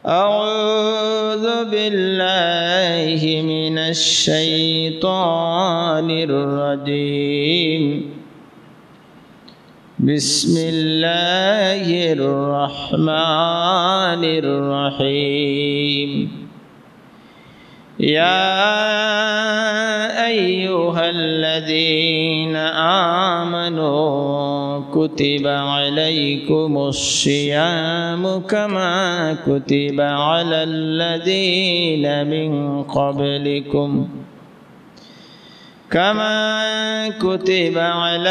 أعوذ بالله من الشيطان الرجيم بسم الله الرحمن الرحيم يا أيها الذين آمنوا كتب عليكم الصيام كما كتب على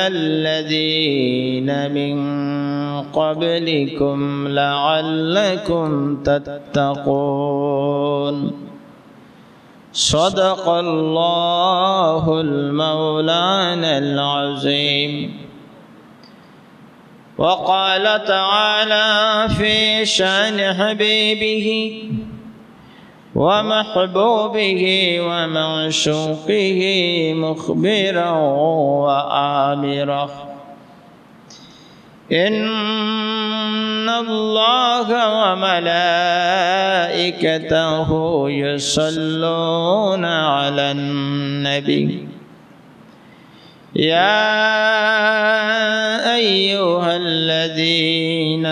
الذين من قبلكم لعلكم تتقون صدق الله المولانا العظيم وقال تعالى في شأن حبيبه ومحبوبه ومعشوقه مخبرا وآمرا إن الله وملائكته يصلون على النبي يا أيها الذين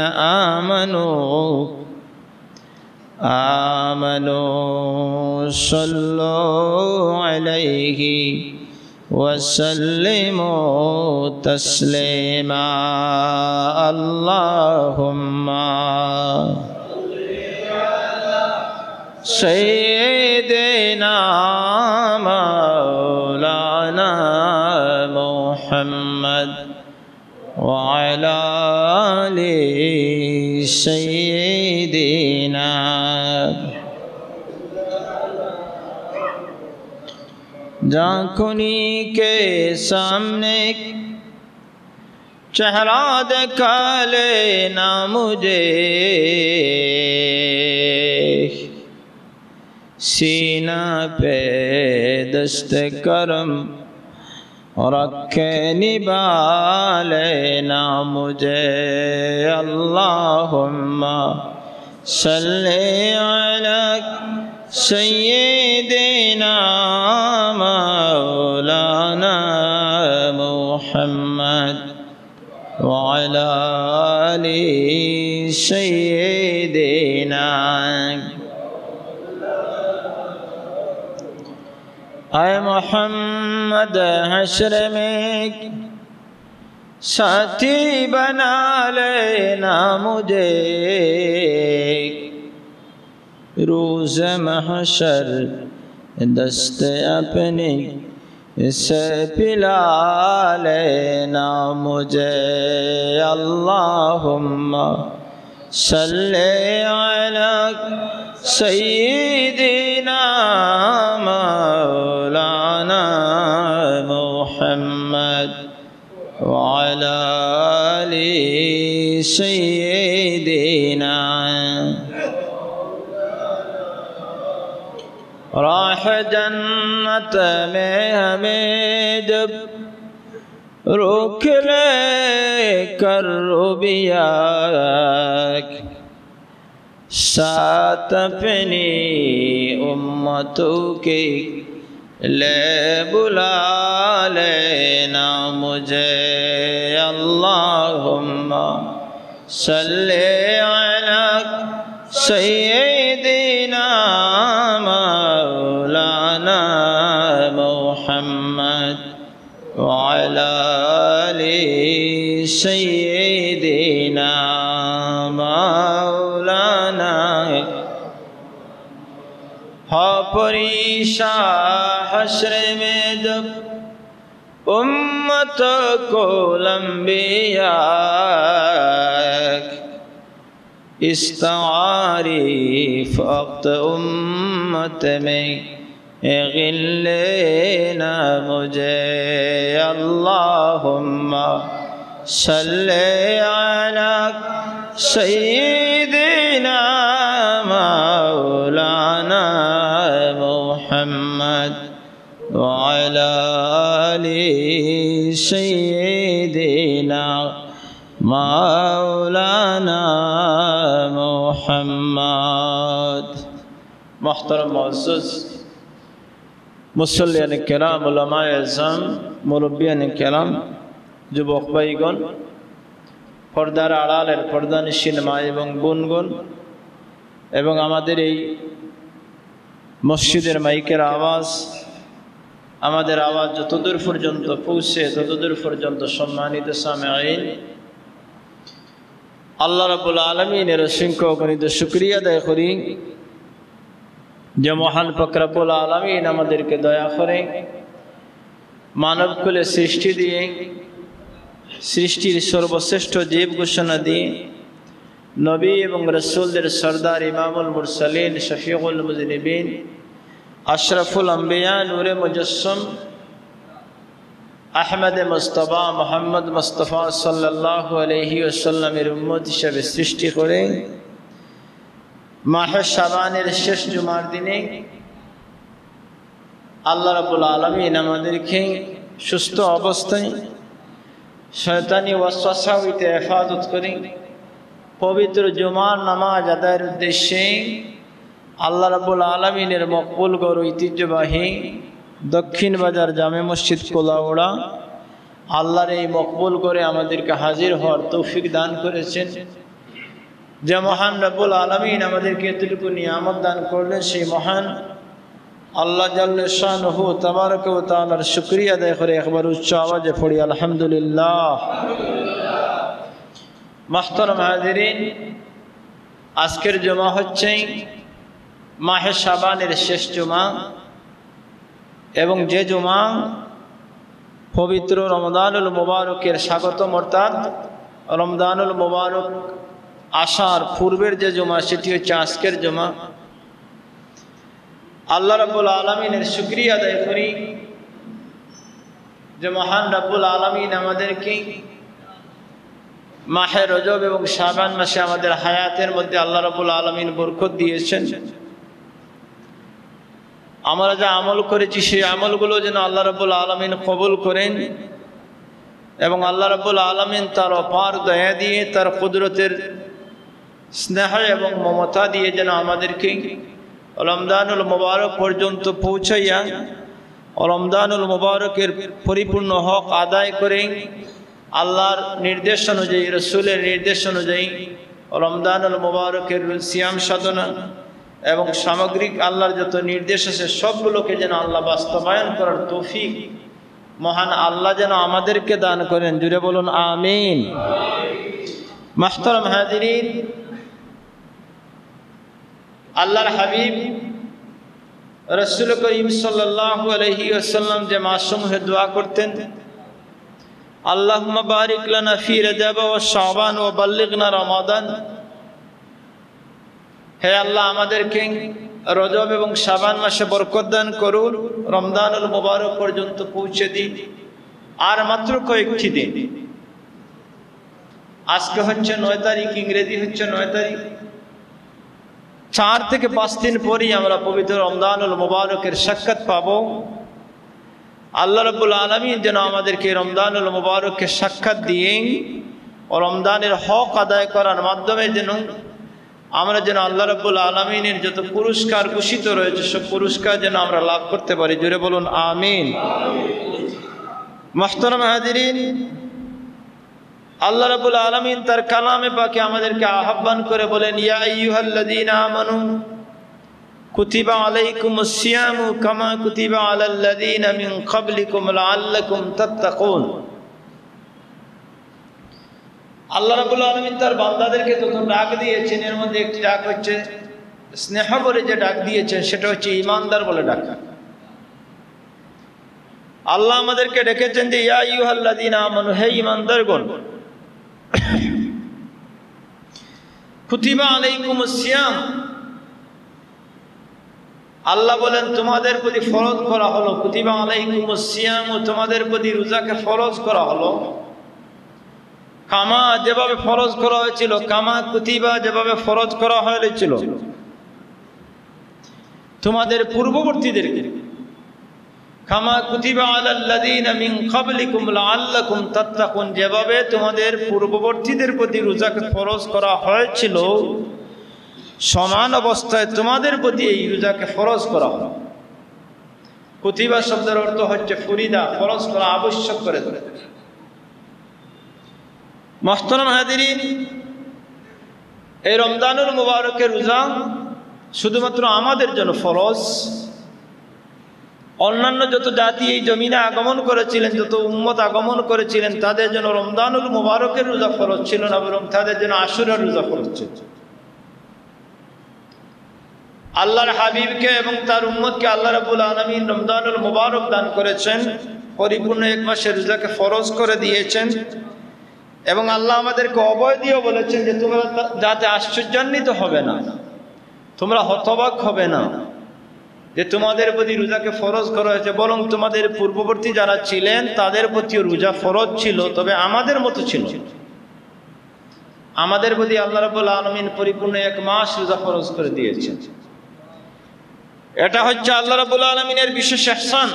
آمنوا صلوا عليه وسلموا تسليما اللهم سيدنا مولانا محمد وعلى آل سيدنا جانکنی کے سامنے چہرہ دکھا لینا مجھے سینہ پہ دست کرم رکھے نبھا لینا مجھے اللہم صلی علی سیدنا مولانا محمد وعلى آل سیدنا اے محمد حشر میں ساتھی بنا لینا مجھے روز محشر دست اپنی سے پلا لینا مجھے اللہم صلی علی سیدنا مولانا محمد وعلى آل سیدنا راہ جنت میں ہمیں جب روک لے کر روبیاک ساتھ اپنی امتوں کے لے بلا لینا مجھے اللہم صلی علی سیدنا مولانا محمد وعلى آل سیدنا مولانا ہو پریشاں حشر میں جب امت کو لمبیاک استعاریف وقت امت میں غل لینا مجھے اللہم صلی علی سیدنا مولانا محمد وعلى آل سيدنا مولانا محمد بعد محترم معزز মুসল্লিয়ান কেরাম উলামায়ে আযম মুরব্বিয়ান কেরাম যুবক ভাইগণ পর্দার আড়ালের পর্দানিশীন মা এবং বোনগণ এবং আমাদের এই মসজিদের মাইকের আওয়াজ আমাদের আওয়াজ যতদূর পর্যন্ত পৌঁছে ততদূর পর্যন্ত সম্মানিত সামিঈন আল্লাহ রাব্বুল আলামিনের অসংখ্য অগণিত শুকরিয়া আদায় করি যে মহান পাক রব্বুল আলামিন আমাদেরকে দয়া করে মানবকুলে সৃষ্টি দিয়ে সৃষ্টির সর্বশ্রেষ্ঠ জীব ঘোষণা দিয়ে নবী এবং রাসূলদের সরদার ইমামুল মুরসালিন শফিউল মুজনিবিন আশরাফুল আম্বিয়া নূরে মুজাসসাম আহমদ মুস্তাফা মুহাম্মদ মুস্তাফা সাল্লাল্লাহু আলাইহি ওয়াসাল্লামের উম্মত হিসেবে সৃষ্টি করে মাহে শাবানের শেষ জুমার দিনে আল্লাহ রাব্বুল আলামিন আমাদেরকে সুস্থ অবস্থায় শয়তানি ওয়াসওয়াসা হইতে হেফাজত করে পবিত্র জুমার নামাজ আদায়ের উদ্দেশ্যে আল্লাহ রাব্বুল আলামিনের মকবুল ঘর ঐতিহ্যবাহী দক্ষিণ বাজার জামে মসজিদ কোলাউড়া আল্লাহর এই মকবুল করে আমাদেরকে হাজির হওয়ার তৌফিক দান করেছেন। যে মহান রব্বুল আলামিন আমাদেরকে এতটুকু নিয়ামত দান করলেন সেই মহান আল্লাহ জাল্লা শানুহু তাবারক ওয়া তাআলার শুকরিয়া আদায় করে একবার উচ্চ আওয়াজে পড়ি আলহামদুলিল্লাহ। মুহতারাম হাজিরিন, আজকের জুমা হচ্ছে মাহে শাবানের শেষ জুমা এবং যে জুমা পবিত্র রমজানুল মুবারকের স্বাগতম অর্থাৎ রমজানুল মুবারক আসার পূর্বের যে জুমা সেটি হচ্ছে আজকের জুমা। আল্লাহ রাব্বুল আলামিনের শুকরিয়া আদায় করি যে মহান রাব্বুল আলামিন আমাদেরকে মাহে রজব এবং শাবান মাসে আমাদের হায়াতের মধ্যে আল্লাহ রাব্বুল আলামিন বরকত দিয়েছেন। আমরা যা আমল করেছি সেই আমলগুলো যেন আল্লাহ রাব্বুল আলামিন কবুল করেন এবং আল্লাহ রাব্বুল আলামিন তার অপার দয়া দিয়ে তার কুদরতের স্নেহ এবং মমতা দিয়ে যেন আমাদেরকে রমজানুল মুবারক পর্যন্ত পৌঁছাইয়া রমজানুল মুবারকের পরিপূর্ণ হক আদায় করে আল্লাহর নির্দেশ অনুযায়ী রাসূলের নির্দেশ অনুযায়ী রমজানুল মুবারকের সিয়াম সাধনা এবং সামগ্রিক আল্লাহর যত নির্দেশ আছে সবগুলোকে যেন আল্লাহ বাস্তবায়ন করার তৌফিক মহান আল্লাহ যেন আমাদেরকে দান করেন। জুড়ে বলুন আমিন। মুহতারাম হাজিরিন, আল্লাহর হাবিব রাসূল করিম সাল্লাল্লাহু আলাইহি ওয়াসাল্লাম যে মাসসমূহে দোয়া করতেন, আল্লাহুম্মা বারিক লানা ফি রজব ওয়া শাবান ওয়া বাল্লিগনা রমাদান, হে আল্লাহ আমাদেরকে রজব এবং শাবান মাসে বরকত দান করুন, রমজানুল মুবারক পর্যন্ত পৌঁছে দিন। আর মাত্র কয়েকটি দিন, আজকে হচ্ছে 9 তারিখ, ইংরেজি হচ্ছে 9 তারিখ, 4 থেকে 5 দিন পরেই আমরা পবিত্র রমজানুল মুবারকের সাক্ষাৎ পাবো। আল্লাহ রাব্বুল আলামিন যেন আমাদেরকে রমজানুল মুবারককে সাক্ষাৎ দিয়ে রমজানের হক আদায় করার মাধ্যমে যেন আমরা যেন আল্লাহ রাব্বুল আলামিনের যত পুরস্কার ঘোষিত রয়েছে সব পুরস্কার যেন আমরা লাভ করতে পারি। জোরে বলুন আমিন। মুহতারাম হাজিরিন, আল্লাহ রাব্বুল আলামিন তার কালামে পাকে আমাদেরকে আহ্বান করে বলেন, ইয়া আইয়ুহাল্লাযীনা আমানু কুতিবা আলাইকুমুস সিয়ামু কামা কুতিবা আলাল্লাযীনা মিন ক্বাবলিকুম লাআল্লাকুম তাত্তাকুন। আল্লাহ রাব্বুল আলামিন তার বান্দাদেরকে যত ডাক দিয়েছেন এর মধ্যে একটি ডাক হচ্ছে স্নেহ করে যে ডাক দিয়েছেন সেটা হচ্ছে ঈমানদার বলে ডাক। আল্লাহ আমাদেরকে ডেকেছেন যে ইয়া আইয়ুহাল্লাযীনা আমানু, হে ঈমানদারগণ, কুতিবা আলাইকুমুস সিয়াম, আল্লাহ বলেন তোমাদের প্রতি ফরজ করা হলো, কুতিবা আলাইকুমুস সিয়াম, তোমাদের প্রতি রোজাকে ফরজ করা হলো, কামা যেভাবে ফরজ করা হয়েছিল, কামা কুতিবা যেভাবে ফরজ করা হয়েছিল তোমাদের পূর্ববর্তীদেরকে, কামা কুতিবা আলাল্লাযীনা মিন ক্বাবলিকুম লাআল্লাকুম তাত্তাকুন, যেভাবে তোমাদের পূর্ববর্তীদের প্রতি রোজাকে ফরজ করা হয়েছিল সমান অবস্থায় তোমাদের প্রতি এই রোজাকে ফরজ করা হলো। কুতিবা শব্দের অর্থ হচ্ছে ফরিদা, ফরজ করা, আবশ্যক করে ধরে। মুহতারাম হাজিরিন, এই রমজানুল মুবারকের রোজা শুধুমাত্র আমাদের জন্য ফরজ। অন্যান্য যত জাতি এই জমিনে আগমন করেছিলেন, যত উম্মত আগমন করেছিলেন, তাদের জন্য রমজানুল মুবারকের রোজা ফরজ ছিল না, বরং তাদের জন্য আশুরার রোজা ফরজ ছিল। আল্লাহর হাবিবকে এবং তার উম্মতকে আল্লাহ রাব্বুল আলামিন রমজানুল মুবারক দান করেছেন, পরিপূর্ণ এক মাসের রোজাকে ফরজ করে দিয়েছেন। এবং আল্লাহ আমাদেরকে অভয় দিয়ে বলেছেন যে তোমরা যাতে আশ্চর্যান্বিত হবে না, তোমরা হতবাক হবে না যে তোমাদের প্রতি রোজাকে ফরজ করা হয়েছে, বরং তোমাদের পূর্ববর্তী যারা ছিলেন তাদের প্রতিও রোজা ফরজ ছিল, তবে আমাদের মতো ছিল। আমাদের প্রতি আল্লাহ রাব্বুল আলামিন পরিপূর্ণ এক মাস রোজা ফরজ করে দিয়েছেন। এটা হচ্ছে আল্লাহ রাব্বুল আলামিনের বিশেষ ইহসান।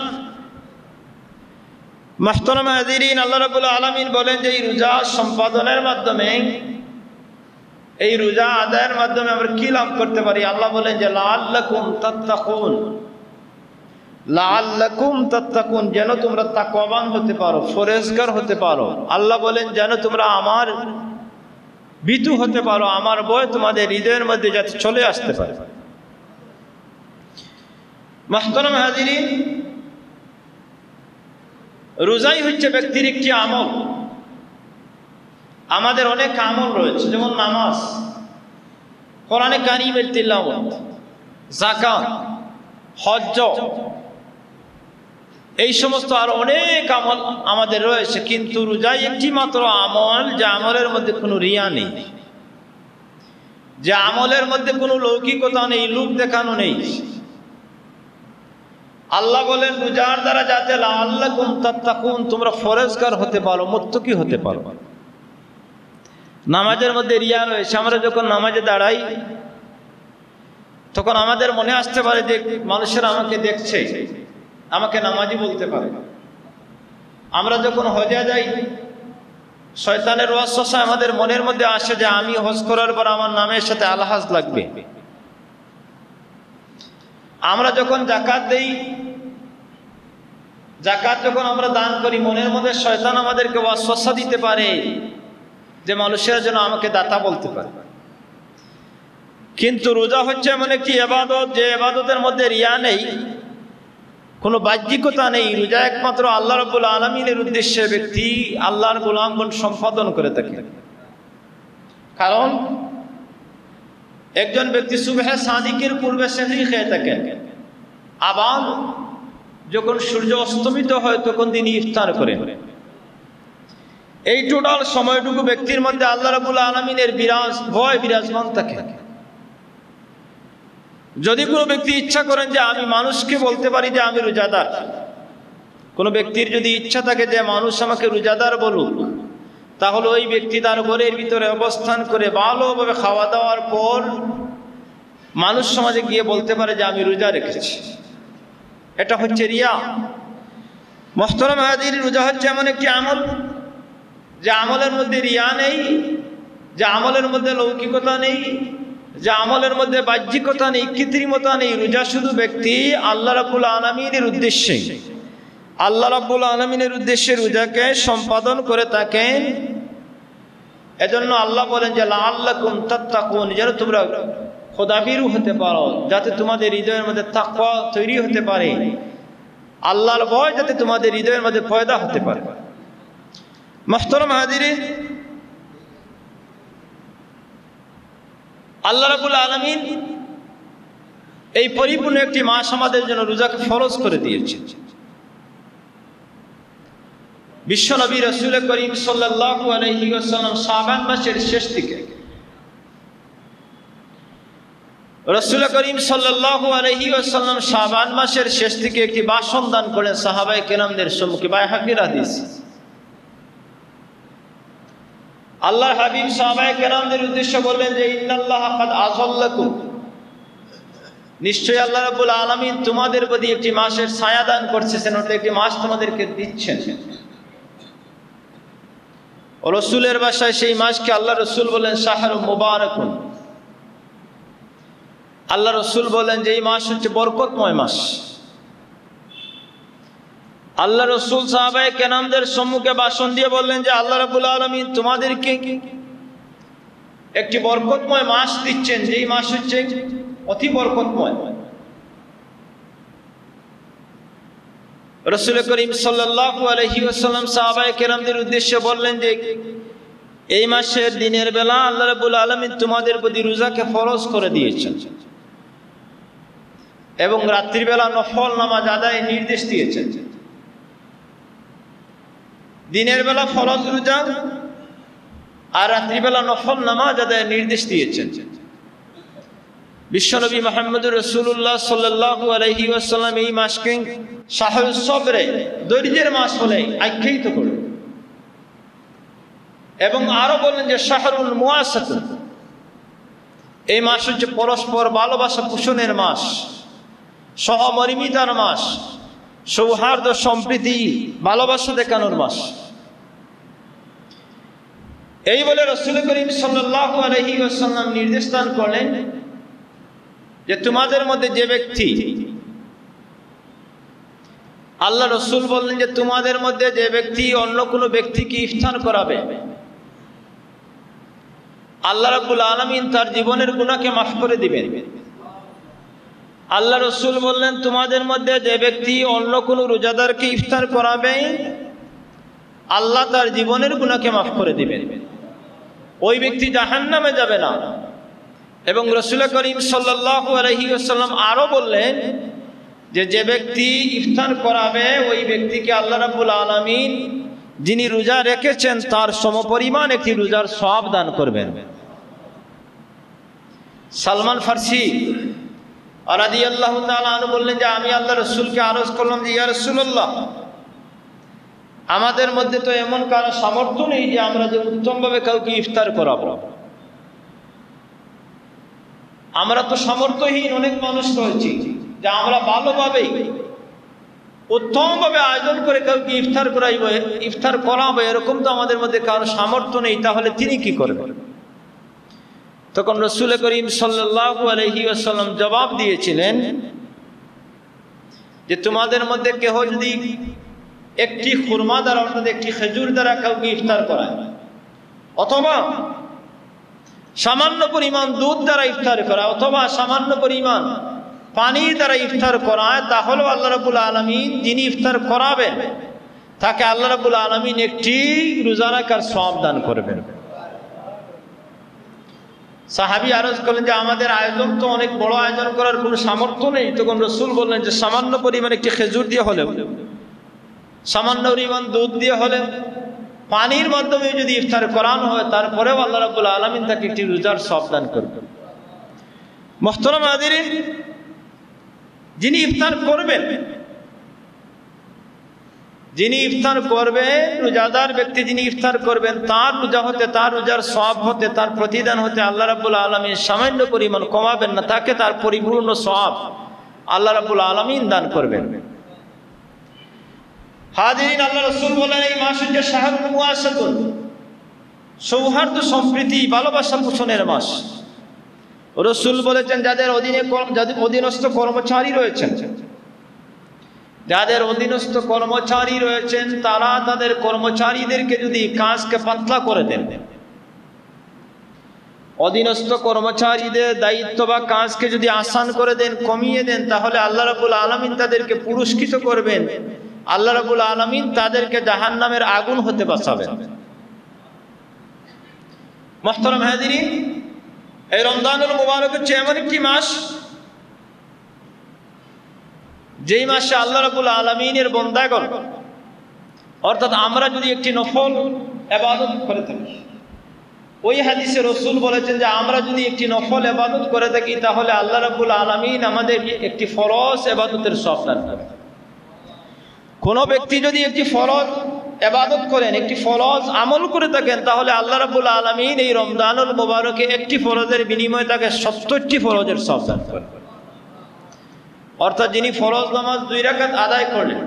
মুহতারাম হাজিরিন, আল্লাহ রাব্বুল আলামিন বলেন যে এই রোজা সম্পাদনের মাধ্যমে, এই রোজা আদায়ের মাধ্যমে আমরা কি লাভ করতে পারি? আল্লাহ বলেন যে লাআল্লাকুম তাত্তাকুন, লাআল্লাকুম তাত্তাকুন, যেন তোমরা তাকওয়াবান হতে পারো, ফরেজগার হতে পারো। আল্লাহ বলেন যেন তোমরা আমার ভীতু হতে পারো, আমার ভয় তোমাদের হৃদয়ের মধ্যে যাতে চলে আসতে পারে। মুহতারাম হাজিরিন, রোজাই হচ্ছে ব্যক্তির একটি আমল। আমাদের অনেক আমল রয়েছে, যেমন নামাজ, কোরআনে কারীমের তিলাওয়াত, যাকাত, হজ্জ, এই সমস্ত আরো অনেক আমল আমাদের রয়েছে। কিন্তু রোজাই একটি মাত্র আমল যে আমলের মধ্যে কোনো রিয়া নেই, যে আমলের মধ্যে কোনো লৌকিকতা নেই, লোক দেখানো নেই। আল্লাহ বলেন রোজার দ্বারা যাতে লাআল্লাকুম তাত্তাকুন, তোমরা ফরেজগার হতে পারো, মুত্তাকি হতে পারো। নামাজের মধ্যে রিয়া রয়েছে। আমরা যখন নামাজে দাঁড়াই তখন আমাদের মনে আসতে পারে যে মানুষেরা আমাকে দেখছে, আমাকে নামাজি বলতে পারে। আমরা যখন হজে যাই, শয়তানের ওয়াসওয়াসা আমাদের মনের মধ্যে আসে যে আমি হজ করার পর আমার নামের সাথে আলহাজ লাগবে। আমরা যখন যাকাত দেই, যাকাত যখন আমরা দান করি, মনের মধ্যে শয়তান আমাদেরকে ওয়াসওয়াসা দিতে পারে যে মানুষেরা যেন আমাকে দাতা বলতে পারে। কিন্তু রোজা হচ্ছে এমন একটি ইবাদত যে ইবাদতের মধ্যে রিয়া নেই, কোনো বাহ্যিকতা নেই। রোজা একমাত্র আল্লাহ রাব্বুল আলামিনের উদ্দেশ্যে ব্যক্তি আল্লাহর গোলামগণ সম্পাদন করে থাকে। কারণ একজন ব্যক্তি সুবহে সাদিকের পূর্বে সেহরি খেয়ে থাকেন, আবার যখন সূর্য অস্তমিত হয় তখন তিনি ইফতার করেন। এই টোটাল সময়টুকু ব্যক্তির মধ্যে আল্লাহ রাব্বুল আলামিনের ভয় বিরাজমান থাকে। যদি কোনো ব্যক্তি ইচ্ছা করেন যে আমি মানুষকে বলতে পারি যে আমি রোজাদার, কোনো ব্যক্তির যদি ইচ্ছা থাকে যে মানুষ আমাকে রোজাদার বলুক, তাহলে ওই ব্যক্তি তার ঘরের ভিতরে অবস্থান করে ভালোভাবে খাওয়া দাওয়ার পর মানুষ সমাজে গিয়ে বলতে পারে যে আমি রোজা রেখেছি। এটা হচ্ছে রিয়া। মুহতারাম হাজিরিন, রোজা হচ্ছে এমন একটি আমল যে আমলের মধ্যে রিয়া নেই, যে আমলের মধ্যে লৌকিকতা নেই, যে আমলের মধ্যে বাহ্যিকতা নেই, কৃত্রিমতা নেই। রোজা শুধু ব্যক্তি আল্লাহ রাব্বুল আলামিনের উদ্দেশ্যে, আল্লাহ রাব্বুল আলামিনের উদ্দেশ্যে রোজাকে সম্পাদন করে থাকেন। এজন্য আল্লাহ বলেন যে লাআল্লাকুম তাত্তাকুন, যেন তোমরা খোদাভীরু হতে পারো, যাতে তোমাদের হৃদয়ের মধ্যে তাকওয়া তৈরি হতে পারে, আল্লাহর ভয় যাতে তোমাদের হৃদয়ের মধ্যে পয়দা হতে পারে। মুহতারাম হাজিরিন, আল্লাহ রাব্বুল আলামিন এই পরিপূর্ণ একটি মাস আমাদের জন্য রোজাকে ফরজ করে দিয়েছেন। বিশ্বনবী রাসূল করিম সাল্লাল্লাহু আলাইহি ওয়াসাল্লাম শাবান মাসের শেষ দিকে, রাসূল করিম সাল্লাল্লাহু আলাইহি ওয়াসাল্লাম শাবান মাসের শেষ দিকে একটি ভাষণ দান করেন সাহাবায়ে কেরামদের সম্মুখে। বাইহাকির হাদিস। আল্লাহর হাবিব সাহাবায়ে কেরামদের উদ্দেশ্যে বললেন যে ইন্নাল্লাহা কাদ আযাল্লাকুম, নিশ্চয়ই আল্লাহ রাব্বুল আলামিন তোমাদের প্রতি একটি মাসের ছায়া দান করছেন, অর্থাৎ একটি মাস তোমাদেরকে দিচ্ছেন। রাসূলের ভাষায় সেই মাসকে আল্লাহ রাসূল বলেন শাহরু মুবারাকুন, আল্লাহ রসুল বলেন যে এই মাস হচ্ছে বরকতময় মাস। আল্লাহ রসুল সাহাবায়ে কেরামদের সম্মুখে ভাষণ দিয়ে বললেন যে আল্লাহ রাব্বুল আলামিন তোমাদেরকে একটি বরকতময় মাস দিচ্ছেন, যেই মাস হচ্ছে অতি বরকতময়। রাসূল করিম সাল্লাল্লাহু আলাইহি ওয়াসাল্লাম সাহাবায়ে কেরামদের উদ্দেশ্যে বললেন যে এই মাসের দিনের বেলা আল্লাহ রাব্বুল আলামিন তোমাদের প্রতি রোজাকে ফরজ করে দিয়েছেন এবং রাত্রির বেলা নফল নামাজ আদায়ের নির্দেশ দিয়েছেন। দিনের বেলা ফরজ রোজা আর রাত্রিবেলা নফল নামাজ আদায়ের নির্দেশ দিয়েছেন। বিশ্বনবী মুহাম্মদুর রাসূলুল্লাহ সাল্লাল্লাহু আলাইহি ওয়াসাল্লাম এই মাসকে শাহরুস সবরে, ধৈর্যের মাস বলে আখ্যায়িত করেন এবং আরো বলেন যে শাহরুল মুআসাত, এই মাস হচ্ছে পরস্পর ভালোবাসা পোষণের মাস, সহমর্মিতার মাস, সৌহার্দ্য সম্প্রীতি ভালোবাসা দেখানোর মাস। এই বলে রাসূল করিম সাল্লাল্লাহু আলাইহি ওয়াসাল্লাম নির্দেশ দান করলেন যে তোমাদের মধ্যে যে ব্যক্তি, আল্লাহ রসুল বললেন যে তোমাদের মধ্যে যে ব্যক্তি অন্য কোনো ব্যক্তিকে ইফতার করাবে, আল্লাহ রাব্বুল আলামিন তার জীবনের গুনাহকে মাফ করে দিবেন। আল্লাহ রসুল বললেন তোমাদের মধ্যে যে ব্যক্তি অন্য কোনো রোজাদারকে ইফতার করাবে, আল্লাহ তার জীবনের গুনাহকে মাফ করে দিবেন, ওই ব্যক্তি জাহান্নামে যাবে না। এবং রাসূল করিম সাল্লাল্লাহু আলাইহি ওয়াসাল্লাম আরো বললেন যে যে ব্যক্তি ইফতার করাবে ওই ব্যক্তিকে আল্লাহ রাব্বুল আলামিন যিনি রোজা রেখেছেন তার সমপরিমাণ একটি রোজার সওয়াব দান করবেন। সালমান ফারসি রাদিয়াল্লাহু তাআলা আনহু বললেন যে আমি আল্লাহ রসুলকে আরজ করলাম যে ইয়া রাসূলুল্লাহ, আমাদের মধ্যে তো এমন কারো সামর্থ্য নেই যে আমরা যে উত্তমভাবে কাউকে ইফতার করাবো। আমরা তো সামর্থ্যহীন অনেক মানুষ রয়েছি যে আমরা ভালোভাবে উত্তমভাবে আয়োজন করে কাউকে ইফতার করাবো, এরকম তো আমাদের মধ্যে কারো সামর্থ্য নেই, তাহলে তিনি কি করবেন? তখন রাসূল করিম সাল্লাল্লাহু আলাইহি ওয়াসাল্লাম জবাব দিয়েছিলেন যে তোমাদের মধ্যে কেহ যদি একটি খুরমা দ্বারা অর্থাৎ একটি খেজুর দ্বারা কাউকে ইফতার করায়, অথবা সামান্য পরিমাণ দুধ দ্বারা ইফতার করা, অথবা সামান্য পরিমাণ পানির দ্বারা ইফতার করায়, তাহলেও আল্লাহ রাব্বুল আলামিন যিনি ইফতার করাবেন তাকে আল্লাহ রাব্বুল আলামিন একটি রোজা রাখার সওয়াব দান করবেন। সাহাবী আরজ করলেন যে আমাদের আয়োজন তো অনেক বড় আয়োজন করার কোনো সামর্থ্য নেই। তখন রাসূল বললেন যে সামান্য পরিমাণ একটি খেজুর দিয়ে হলেও, সামান্য পরিমাণ দুধ দিয়ে হলেও, পানির মাধ্যমে যদি ইফতার করানো হয়, তারপরেও আল্লাহ রাব্বুল আলামিন তাকে একটি রোজার সওয়াব দান করবেন। মুহতারাম হাজিরিন, যিনি ইফতার করবেন, রোজাদার ব্যক্তি যিনি ইফতার করবেন, তার রোজা হতে, তার রোজার সওয়াব হতে, তার প্রতিদান হতে আল্লাহ রাব্বুল আলামিন সামান্য পরিমাণ কমাবেন না, তাকে তার পরিপূর্ণ সওয়াব আল্লাহ রাব্বুল আলামিন দান করবেন। হাজিরিন, আল্লাহ রাসূল বলেন এই মাস হচ্ছে শাহরুল মুআসাতুন, সৌহার্দ্য সম্প্রীতি ভালোবাসা পোষণের মাস। রাসূল বলেছেন যাদের অধীনস্থ কর্মচারী রয়েছেন, তারা তাদের কর্মচারীদেরকে যদি কাজকে পাতলা করে দেন, অধীনস্থ কর্মচারীদের দায়িত্ব বা কাজকে যদি আসান করে দেন, কমিয়ে দেন, তাহলে আল্লাহ রাব্বুল আলামিন তাদেরকে পুরস্কৃত করবেন, আল্লাহ রাব্বুল আলামিন তাদেরকে জাহান্নামের আগুন হতে বাঁচাবেন। মুহতারাম হাজিরিন, এই রমজানুল মুবারক হচ্ছে এমন একটি মাস যেই মাসে আল্লাহ রাব্বুল আলামিনের বান্দাগণ, অর্থাৎ আমরা যদি একটি নফল ইবাদত করে থাকি, ওই হাদিসে রাসূল বলেছেন যে আমরা যদি একটি নফল ইবাদত করে থাকি, তাহলে আল্লাহ রাব্বুল আলামিন আমাদের একটি ফরজ ইবাদতের সওয়াব দান করেন। কোন ব্যক্তি যদি একটি ফরজ ইবাদত করেন, একটি ফরজ আমল করে থাকেন, তাহলে আল্লাহ রাব্বুল আলামিন এই রমজানুল মুবারকে একটি ফরজের বিনিময়ে তাকে 70টি ফরজের সওয়াব দান করেন। অর্থাৎ যিনি ফরজ নামাজ 2 রাকাত আদায় করলেন,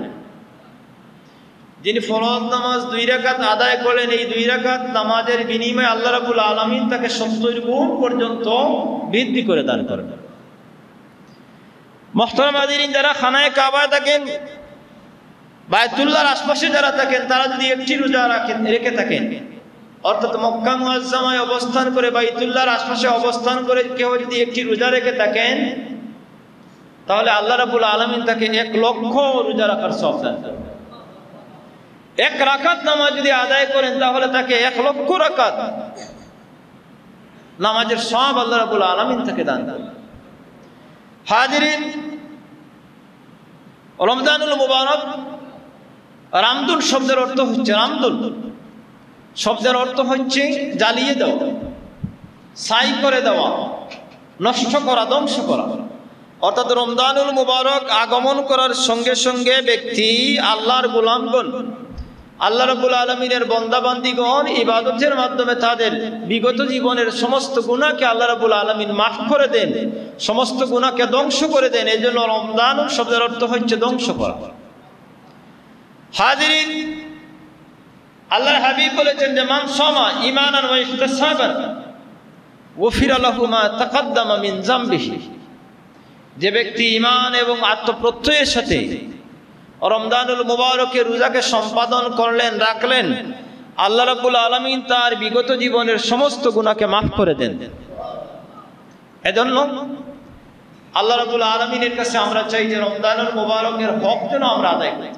এই 2 রাকাত নামাজের বিনিময়ে আল্লাহ রাব্বুল আলামিন তাকে 70 গুণ পর্যন্ত বৃদ্ধি করে দান করবেন। মুহতারাম হাজিরিন, যারা খানায়ে কাবায় থাকেন, বায়তুল্লাহর আশপাশে যারা থাকেন, তারা যদি একটি রোজা রেখে থাকেন, অর্থাৎ মক্কা মুআজ্জামায় অবস্থান করে বাইতুল্লাহর আশপাশে অবস্থান করে কেউ যদি একটি রোজা রেখে থাকেন, তাহলে আল্লাহ রাব্বুল আলামিন তাকে 1 লক্ষ রোজা রাখার সওয়াব দান করবেন। 1 রাকাত নামাজ যদি আদায় করেন তাহলে তাকে 1 লক্ষ রাকাত নামাজের সওয়াব আল্লাহ রাব্বুল আলামিন তাকে দান করবেন। হাজিরিন, রমজানুল মুবারক, রামদুন শব্দের অর্থ হচ্ছে, রামদুন শব্দের অর্থ হচ্ছে জ্বালিয়ে দেওয়া, ছাই করে দেওয়া, নষ্ট করা, ধ্বংস করা। অর্থাৎ রমজানুল মুবারক আগমন করার সঙ্গে সঙ্গে ব্যক্তি আল্লাহর গোলামগণ, আল্লাহ রাব্বুল আলামিনের বান্দাবান্দিগণ ইবাদতের মাধ্যমে তাদের বিগত জীবনের সমস্ত গুনাহকে আল্লাহ রাব্বুল আলামিন মাফ করে দেন, সমস্ত গুনাহকে ধ্বংস করে দেন। এই জন্য রমজানুল শব্দের অর্থ হচ্ছে ধ্বংস করা। হাজিরিন, আল্লাহর হাবিব বলেছেন যে মান সামা ঈমানান ওয়া ইহতিসাবান গুফিরা লাহু মা তাকাদ্দামা মিন যামবিহি। যে ব্যক্তি ঈমান এবং আত্মপ্রত্যয়ের সাথে রমজানুল মুবারকের রোজাকে সম্পাদন করলেন, রাখলেন, আল্লাহ রাব্বুল আলামিন তার বিগত জীবনের সমস্ত গুনাহকে মাফ করে দেন। এজন্য আল্লাহ রাব্বুল আলামিনের কাছে আমরা চাই যে রমজানুল মুবারকের হক যেন আমরা আদায় করি।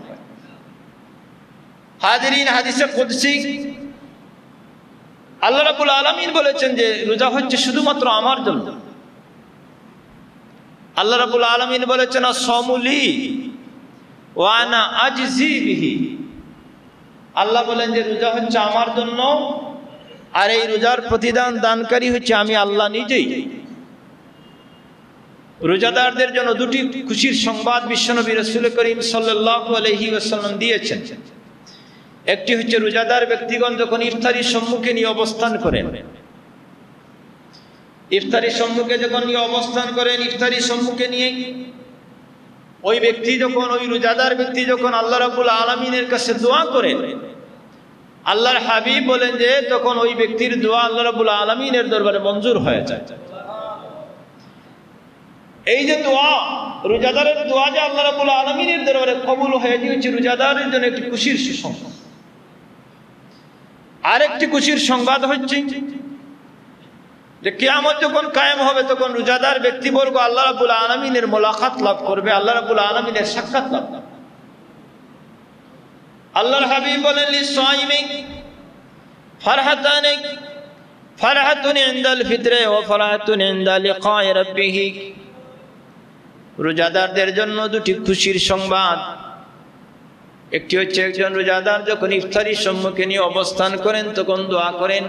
হাজিরিন, হাদিসে কুদসি আল্লাহ রাব্বুল আলামিন বলেছেন যে রোজা হচ্ছে শুধুমাত্র আমার জন্য। আল্লাহ রাব্বুল আলামিন বলেছেন আস-সাওমু লি ওয়া আনা আজজি বিহি। আল্লাহ বলেন যে রোজা হচ্ছে আমার জন্য, আর এই রোজার প্রতিদান দানকারী হচ্ছে আমি আল্লাহ নিজেই। রোজাদারদের জন্য 2টি খুশির সংবাদ বিশ্বনবী রাসূল করিম সাল্লাল্লাহু আলাইহি ওয়াসাল্লাম দিয়েছেন। একটি হচ্ছে রোজাদার ব্যক্তিগণ যখন ইফতারির সম্মুখে নিয়ে অবস্থান করেন, ইফতারির সম্মুখে যখন নিয়ে অবস্থান করেন, ইফতারির সম্মুখে নিয়ে ওই ব্যক্তি যখন, ওই রোজাদার ব্যক্তি যখন আল্লাহ রাব্বুল আলামিনের কাছে দোয়া করেন, আল্লাহর হাবিব বলেন যে তখন ওই ব্যক্তির দোয়া আল্লাহ রাব্বুল আলামিনের দরবারে মঞ্জুর হয়ে যায়। এই যে দোয়া, রোজাদারের দোয়া যে আল্লাহ রাব্বুল আলামিনের দরবারে কবুল হয়ে গিয়েছে, রোজাদারের জন্য একটি খুশির সুসংবাদ। আরেকটি খুশির সংবাদ হচ্ছে যে কিয়ামত যখন কায়েম হবে তখন রোজাদার ব্যক্তিবর্গ আল্লাহ রাব্বুল আলামিনের মোলাকাত লাভ করবে, আল্লাহ রাব্বুল আলামিনের সাক্ষাৎ লাভ করবে। আল্লাহর হাবিব বলেন লিসাইমি ফারহাতানি, ফারহাতুন ইনদাল ফিতরে ওয়া ফারহাতুন ইনদা লিকাই রাব্বিহি। রোজাদারদের জন্য 2টি খুশির সংবাদ। একটি হচ্ছে একজন রোজাদার যখন ইফতারির সম্মুখে নিয়ে অবস্থান করেন তখন দোয়া করেন,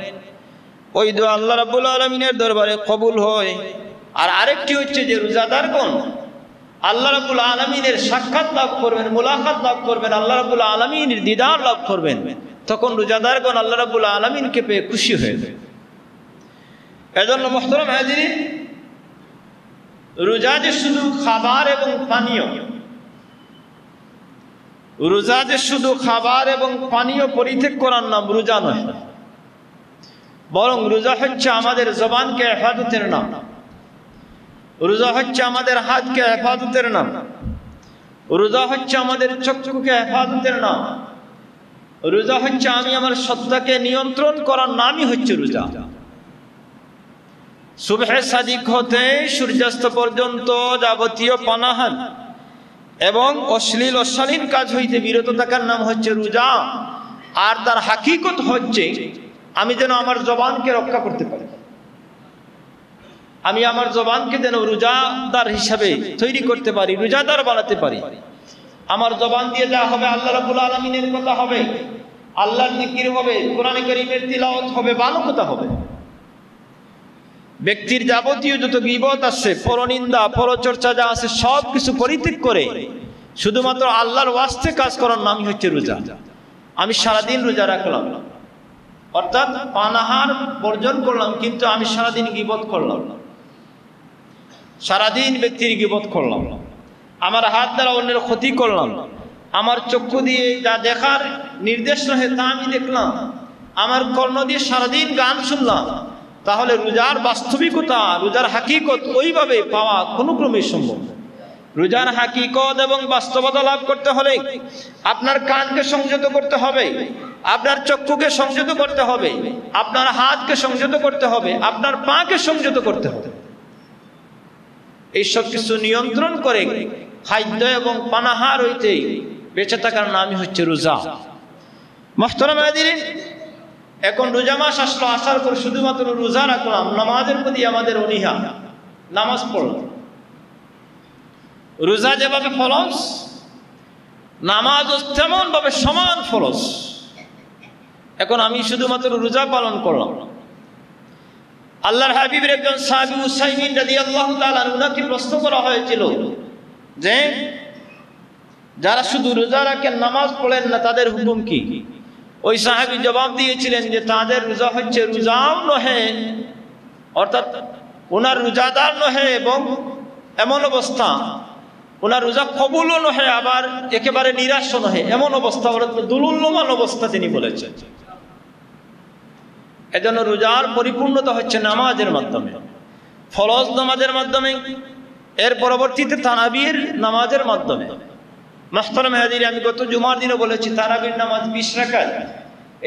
ওই দোয়া আল্লাহ রাব্বুল আলামিনের দরবারে কবুল হয়। আর আরেকটি হচ্ছে যে রোজাদারগণ আল্লাহ রাব্বুল আলামিনের সাক্ষাৎ লাভ করবেন, মুলাকাত লাভ করবেন, আল্লাহ রাব্বুল আলামিনের দিদার লাভ করবেন। তখন রোজাদারগণ আল্লাহ রাব্বুল আলামিনকে পেয়ে খুশি হয়ে যায়। এজন্য মুহতারাম হাজিরিন, রোজা যে শুধু খাবার এবং পানীয়, রোজা যে শুধু খাবার এবং পানীয় পরিত্যাগ করার নাম রোজা নয়, বরং রোজা হচ্ছে আমাদের জবানকে হেফাজতের নাম, রোজা হচ্ছে আমাদের হাতকে হেফাজতের নাম, রোজা হচ্ছে আমাদের চক্ষুকে হেফাজতের নাম, রোজা হচ্ছে আমি আমার সত্তাকে নিয়ন্ত্রণ করার নামই হচ্ছে রোজা। সুবহে সাদিক হতে সূর্যাস্ত পর্যন্ত যাবতীয় পানাহার এবং অশ্লীল অশালীন কাজ হইতে বিরত থাকার নাম হচ্ছে রোজা। আর তার হাকিকত হচ্ছে আমি যেন আমার জবানকে রক্ষা করতে পারি, আমি আমার জবানকে যেন রোজাদার হিসাবে তৈরি করতে পারি, রোজাদার বানাতে পারি। আমার জবান দিয়ে যা হবে আল্লাহ রাব্বুল আলামিনের কথা হবে, আল্লাহর জিকির হবে, কোরআন কারীমের তিলাওয়াত হবে, ভালো কথা হবে। ব্যক্তির যাবতীয় যত গীবত আছে, পরনিন্দা, পরচর্চা যা আছে সব কিছু পরিত্যাগ করে শুধুমাত্র আল্লাহর ওয়াস্তে কাজ করার নামই হচ্ছে রোজা। আমি সারাদিন রোজা রাখলাম, অর্থাৎ পানাহার বর্জন করলাম, কিন্তু আমি সারাদিন গীবত করলাম, সারাদিন ব্যক্তির গীবত করলাম, আমার হাত দ্বারা অন্যের ক্ষতি করলাম, আমার চক্ষু দিয়ে যা দেখার নির্দেশ রহে তা আমি দেখলাম, আমার কর্ণ দিয়ে সারাদিন গান শুনলাম, তাহলে রোজার বাস্তবিকতা, রোজার হাকিকত ওইভাবে পাওয়া কোনো ক্রমে সম্ভব। রোজার হাকিকত এবং বাস্তবতা লাভ করতে হলে আপনার কানকে সংযত করতে হবে, আপনার চক্ষুকে সংযত করতে হবে, আপনার হাতকে সংযত করতে হবে, আপনার পাকে সংযত করতে হবে। এই সব কিছু নিয়ন্ত্রণ করে খাদ্য এবং পানাহার হইতে বেঁচে থাকার নামই হচ্ছে রোজা। মুহতারাম হাজিরিন, এখন রোজা মাস আসলো, আসার পর শুধুমাত্র রোজা রাখলাম, নামাজের প্রতি আমাদের অনীহা, নামাজ পড়লাম। রোজা যেভাবে ফরজ, নামাজও তেমন ভাবে সমান ফরজ। এখন আমি শুধুমাত্র রোজা পালন করলাম। আল্লাহর হাবিবের একজন সাহাবী উসাইমিন রাদিয়াল্লাহু তাআলা আনহুকে প্রশ্ন করা হয়েছিল যে যারা শুধু রোজা রাখেন, নামাজ পড়েন না, তাদের হুকুম কি? ওই সাহাবী জবাব দিয়েছিলেন যে তাদের রোজা হচ্ছে রোজাও নহে, অর্থাৎ ওনার রোজাদার নহে, এবং এমন অবস্থা ওনার রোজা কবুলও নহে, আবার একেবারে নিরাশও নহে, এমন অবস্থা, দুলুল্যমান অবস্থা তিনি বলেছেন। এজন্য রোজার পরিপূর্ণতা হচ্ছে নামাজের মাধ্যমে, ফরজ নামাজের মাধ্যমে, এর পরবর্তীতে তারাবির নামাজের মাধ্যমে। মুহতারাম হাজির, আমি গত জুমার দিনও বলেছি তারাবির নামাজ 20 রাকাত।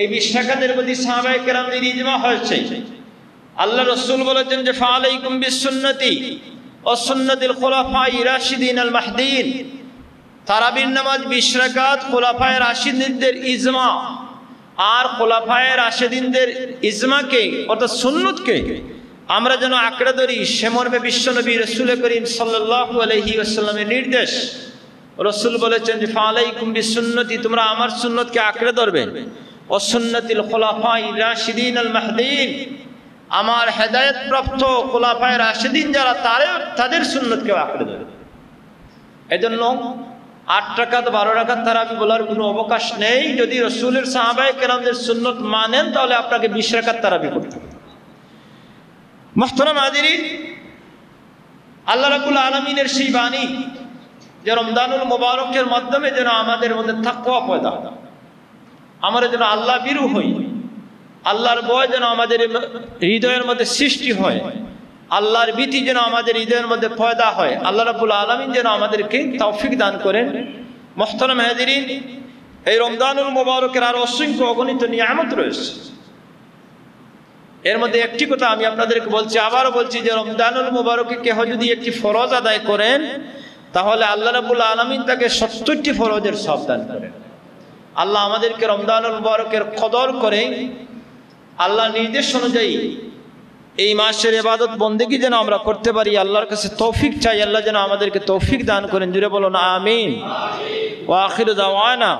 এই 20 রাকাতের প্রতি সাহাবায়ে কেরামদের ইজমা হয়েছে। আল্লাহ রাসূল বলেছেন যে ফালাইকুম বিসুন্নতি ওয়া সুন্নাতিল খুলাফায়ে রাশিদিন আল মাহদিয়িন। তারাবির নামাজ 20 রাকাত খুলাফায়ে রাশিদিনদের ইজমা, আর খুলাফায়ে রাশিদিনদের ইজমাকে অর্থাৎ সুন্নতকে আমরা যেন আঁকড়ে ধরি, সে মর্মে বিশ্বনবী রাসূল করিম সাল্লাল্লাহু আলাইহি ওয়াসাল্লামের নির্দেশ। রাসূল বলেছেন যে ফালাইকুম বিসুন্নতি, তোমরা আমার সুন্নতকে আঁকড়ে ধরবে, ও সুন্নাতিল খুলাফায়ে রাশিদিন আল মাহদিয়িন, আমার হেদায়েত প্রাপ্ত খুলাফায়ে রাশিদিন যারা তাদের সুন্নতকে আঁকড়ে ধরবে। এজন্য 8 রাকাত 12 রাকাত তারাবি বলার কোনো অবকাশ নেই। যদি রাসূলের সাহাবায়ে কেরামদের সুন্নত মানেন তাহলে আপনাকে 20 রাকাত তারাবি করতে হবে। মুহতারাম হাজিরিন, আল্লাহ রাব্বুল আলামিনের সেই বাণী যে রমজানুল মুবারকের মাধ্যমে যেন আমাদের মধ্যে তাকওয়া পয়দা হয়, আমরা যেন আল্লাহ ভীরু হই, আল্লাহর ভয় যেন আমাদের হৃদয়ের মধ্যে সৃষ্টি হয়, আল্লাহর ভীতি যেন আমাদের হৃদয়ের মধ্যে পয়দা হয়। আল্লাহ রাব্বুল আলামিন যেন আমাদেরকে তৌফিক দান করেন। মুহতারাম হাজিরিন, এই রমজানুল মুবারকের আর অসংখ্য অগণিত নিয়ামত রয়েছে। এর মধ্যে একটি কথা আমি আপনাদেরকে বলছি, আবারও বলছি, যে রমজানুল মুবারকে কেহ যদি একটি ফরজ আদায় করেন তাহলে আল্লাহ রাব্বুল আলামিন তাকে 70টি ফরজের সওয়াব দান করেন। আল্লাহ আমাদেরকে রমজানুল মুবারকের কদর করে আল্লাহ নির্দেশ অনুযায়ী এই মাসের ইবাদত বন্দেগী যেন আমরা করতে পারি। আল্লাহর কাছে তৌফিক চাই, আল্লাহ যেন আমাদেরকে তৌফিক দান করেন। জুড়ে বলুন আমিন। ওয়া আখিরু দাওয়ানা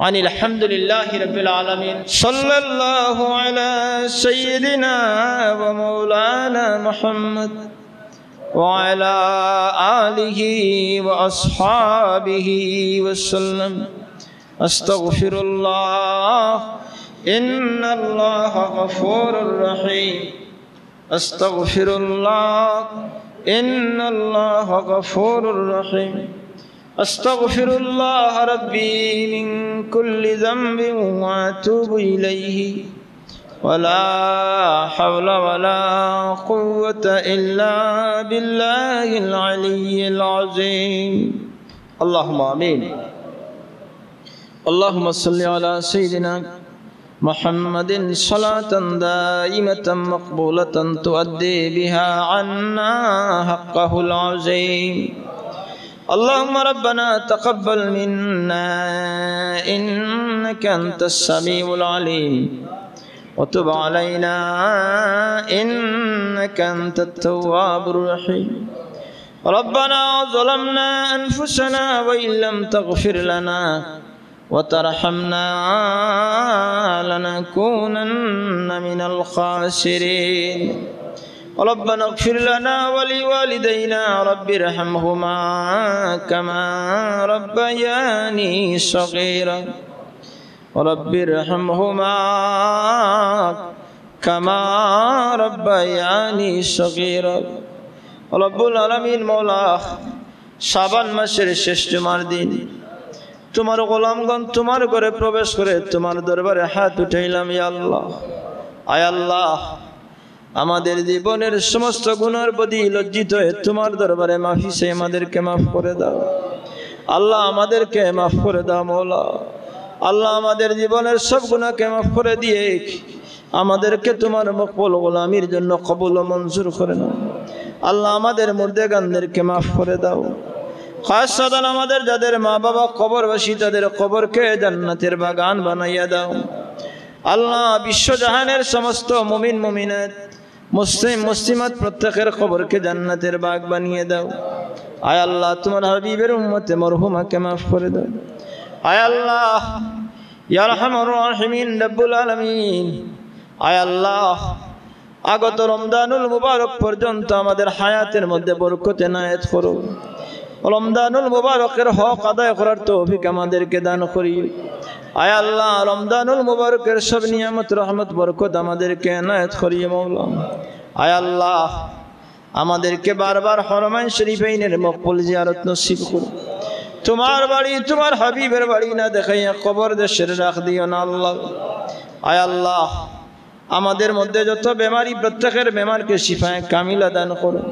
আনিল হামদুলিল্লাহি রাব্বিল আলামিন। সাল্লাল্লাহু আলা সাইয়্যিদিনা ওয়া মাওলানা মুহাম্মদ ওয়া আলা আলিহি ওয়া আসহাবিহি ওয়া সাল্লাম। আস্তাগফিরুল্লাহ ইন্নাল্লাহা গফুরুর রহিম। আস্তাগফিরুল্লাহ ইন্নাল্লাহা গফুরুর রহিম। আস্তাগফিরুল্লাহ রাব্বি মিন কুল্লি যামবিন ওয়া আতুবু ইলাইহি ওয়া লা হাওলা ওয়া লা কুওয়াতা ইল্লা বিল্লাহিল আলিয়্যিল আযীম। আল্লাহুম্মা আমিন। আল্লাহুম্মা সাল্লি আলা সাইয়্যিদিনা محمد صلاة دائمة مقبولة تؤدي بها عنا حقه العظيم. اللهم ربنا تقبل منا إنك أنت السميع العليم وتب علينا إنك أنت التواب الرحيم. ربنا ظلمنا أنفسنا وإن لم تغفر لنا وترحمنا لنكونن من الخاسرين. ربنا اغفر لنا ولوالدينا رب ارحمهما كما ربياني صغيرا رب ارحمهما كما ربياني صغيرا. رب العالمين مولا শাবান মাসের শেষ জুমার দিন তোমার গোলামগণ তোমার ঘরে প্রবেশ করে তোমার দরবারে হাত উঠাইলাম। ইয়া আল্লাহ, আয় আল্লাহ, আমাদের জীবনের সমস্ত গুনার প্রতি লজ্জিত হয়ে তোমার দরবারে মাফি চেয়ে আমাদেরকে মাফ করে দাও আল্লাহ, আমাদেরকে মাফ করে দাও মওলা। আল্লাহ, আমাদের জীবনের সব গুনাহকে মাফ করে দিয়ে আমাদেরকে তোমার মকবুল গোলামির জন্য কবুল ও মঞ্জুর করে নাও আল্লাহ। আমাদের মুর্দেগানদেরকে মাফ করে দাও। খাসসাতান আমাদের যাদের মা বাবা কবরবাসী তাদের কবরকে জান্নাতের বাগান বানাইয়া দাও আল্লাহ। বিশ্বজাহানের সমস্ত মুমিন মুমিনাত মুসলিম মুসলিমাত প্রত্যেকের কবরকে জান্নাতের বাগ বানিয়ে দাও। আয় আল্লাহ, তোমার হাবিবের উম্মতে মরহুমাকে মাফ করে দাও। আয় আল্লাহ, ইয়া আরহামুর রাহিমিন রব্বুল আলামিন, আয় আল্লাহ, আগত রমজানুল মুবারক পর্যন্ত আমাদের হায়াতের মধ্যে বরকত এনায়েত করো। রমজানুল মুবারকের হক আদায় করার তৌফিক আমাদেরকে দান করিও। আয় আল্লাহ, রমজানুল মুবারকের সব নিয়ামত রহমত বরকত আমাদেরকে এনায়েত করিও মওলা। আয় আল্লাহ, আমাদেরকে বারবার হরমাইন শরীফাইনের মকবুল জিয়ারত নসিব করো। তোমার বাড়ি তোমার হাবিবের বাড়ি না দেখাইয়া কবর দেশের রাখ দিও না আল্লাহ। আয় আল্লাহ, আমাদের মধ্যে যত বেমারি প্রত্যেকের বেমারকে শিফায়ে কামিলা দান করো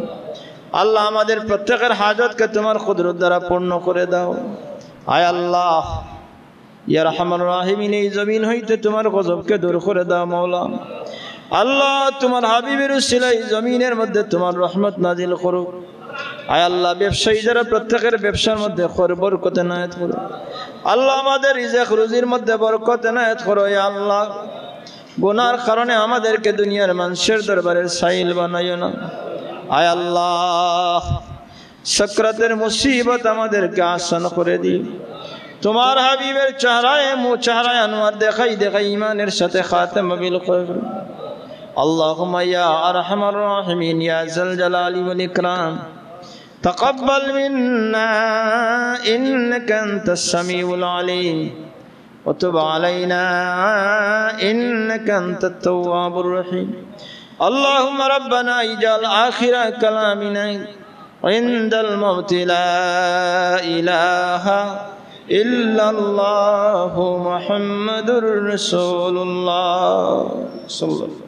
আল্লাহ। আমাদের প্রত্যেকের হাজতকে তোমার কুদরত দ্বারা পূর্ণ করে দাও। আয় আল্লাহ, ইয়া আরহামুর রাহিমিন, এই জমিন হইতে তোমার গজবকে দূর করে দাও মওলা। আল্লাহ, তোমার হাবিবের উসিলায় জমিনের মধ্যে তোমার রহমত নাজিল করো। আয় আল্লাহ, ব্যবসায়ী যারা প্রত্যেকের ব্যবসার মধ্যে বরকত এনায়েত করো আল্লাহ। আমাদের রিজিক রুজির মধ্যে বরকত এনায়েত করো। ইয়া আল্লাহ, গুনার কারণে আমাদেরকে দুনিয়ার মানুষের দরবারের সাইল বানাইও না। আয় আল্লাহ, সাকরাতের মুসিবত আমাদেরকে আসান করে দিও। তোমার হাবিবের চেহারায় আনোয়ার দেখাই দেখাই ঈমানের সাথে খাতেমা বিল খৈর। আল্লাহুম্মা ইয়া আরহামার রাহিমিন ইয়া যাল জালালি ওয়াল ইকরাম তাকাব্বাল মিন্না ইন্নাকা আনতাস সামিউল আলিম ওয়া তুব আলাইনা ইন্নাকা আনতাত তাওয়াবুর রহিম। اللهم ربنا اجعل آخر كلامنا عند الموت لا إله إلا الله محمد رسول الله صلى الله عليه وسلم.